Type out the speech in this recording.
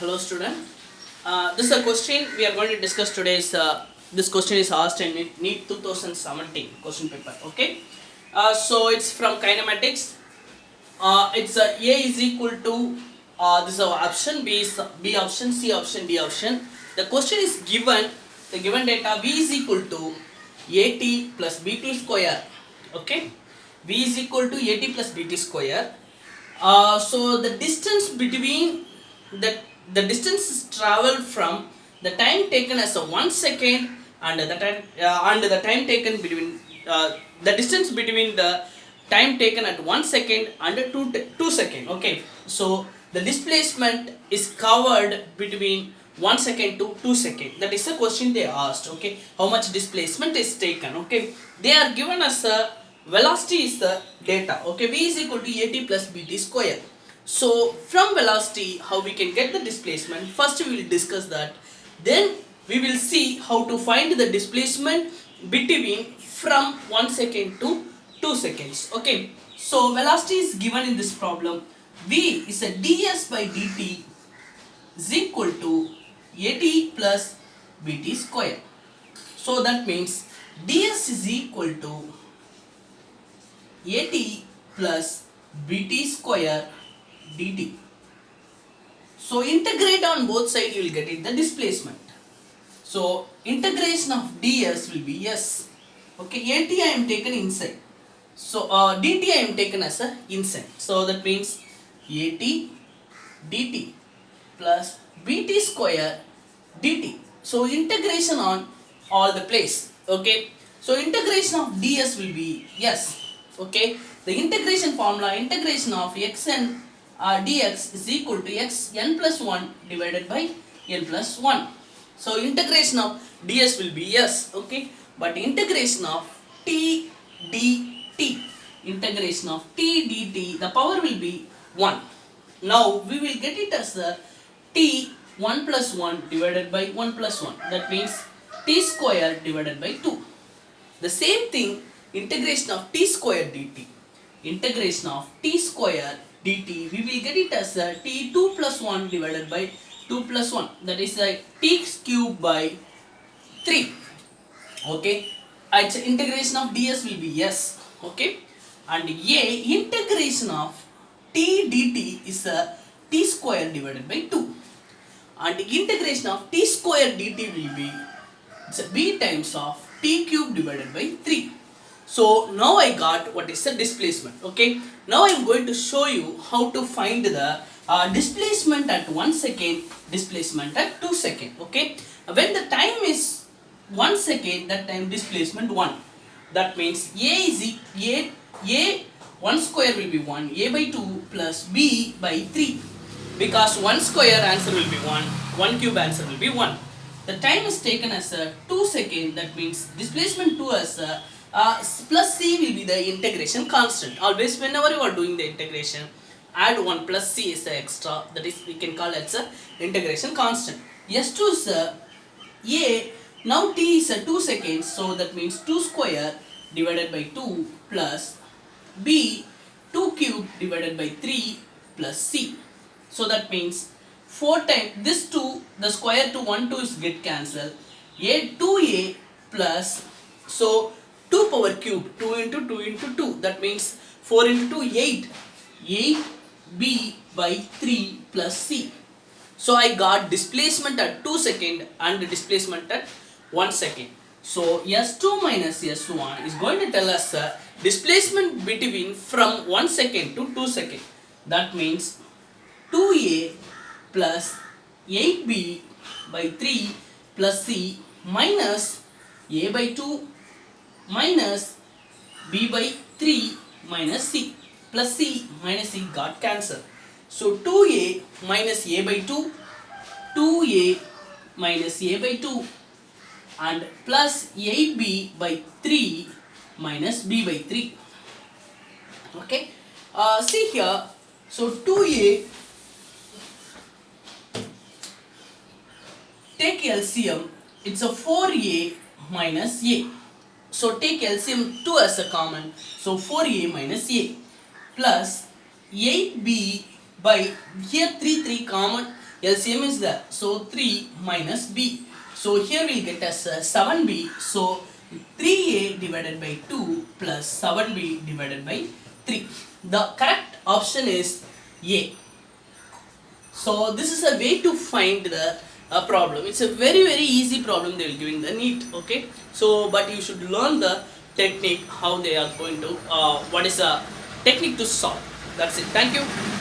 Hello student. This is a question we are going to discuss today. This question is asked in NEET 2017 question paper. Okay. So it's from kinematics. It's A is equal to this is our option, B is B option, C option, D option. The question is given. The given data V is equal to AT plus BT square. Okay. V is equal to AT plus BT square. So the distance between the distance is traveled from the time taken as a 1 second and the time taken between the distance between the time taken at 1 second and 2 second. Okay, so the displacement is covered between 1 second to 2 second. That is the question they asked. Okay, how much displacement is taken. Okay, they are given as a velocity is the data. Okay, v is equal to at plus bt square. So from velocity, how we can get the displacement? First we will discuss that. Then we will see how to find the displacement between from 1 second to 2 seconds. Okay, so velocity is given in this problem. V is a ds by dt is equal to at plus bt square. So that means ds is equal to at plus bt square dt. So integrate on both sides, you will get it the displacement. So integration of ds will be s. Okay, at I am taken inside. So dt I am taken as a inside. So that means at dt plus bt square dt. So integration on all the place. Okay. So integration of ds will be s. Okay, the integration formula, integration of xn dx is equal to xn plus 1 divided by n plus 1. So integration of ds will be s. Okay, but integration of t dt, integration of t dt, the power will be 1. Now we will get it as the t 1 plus 1 divided by 1 plus 1. That means t square divided by 2. The same thing, integration of t square dt, integration of t square dt, we will get it as a t 2 plus 1 divided by 2 plus 1, that is a t cube by 3. Okay, its integration of ds will be s. Okay, and a integration of t dt is a t square divided by 2, and integration of t square dt will be it's a b times of t cube divided by 3. So now I got what is the displacement. Okay, now I am going to show you how to find the displacement at 1 second, displacement at 2 second. Okay, when the time is 1 second, that time displacement 1. That means a 1 square will be 1, a by 2 plus b by 3, because 1 square answer will be 1, 1 cube answer will be 1. The time is taken as a 2 second, that means displacement 2 as a plus c will be the integration constant. Always whenever you are doing the integration, add 1 plus c is the extra, that is we can call it as a integration constant. S2 is a, now t is a 2 seconds, so that means 2 square divided by 2 plus b 2 cube divided by 3 plus c. So that means 4 times this 2, the square to 1 2 is get cancelled, a 2a plus, so 2 power cube, 2 into 2 into 2, that means 4 into 2 8, 8b by 3 plus c. So I got displacement at 2 second and displacement at 1 second. So S2 minus S1 is going to tell us the displacement between from 1 second to 2 second. That means 2a plus 8b by 3 plus c minus a by 2 minus b by 3 minus c, plus c minus c got cancelled. So 2a minus a by 2, 2a minus a by 2 and plus 8b by 3 minus b by 3. Okay, see here, so 2a, take LCM, it's a 4a minus a. So take LCM 2 as a common, so 4a minus a plus 8b by here 3 common, LCM is there. So 3 minus B. So here we'll get as 7B. So 3A divided by 2 plus 7B divided by 3. The correct option is A. So this is a way to find the problem. It's a very easy problem they will give in the NEET. Okay. So but you should learn the technique how they are going to what is the technique to solve. That's it. Thank you.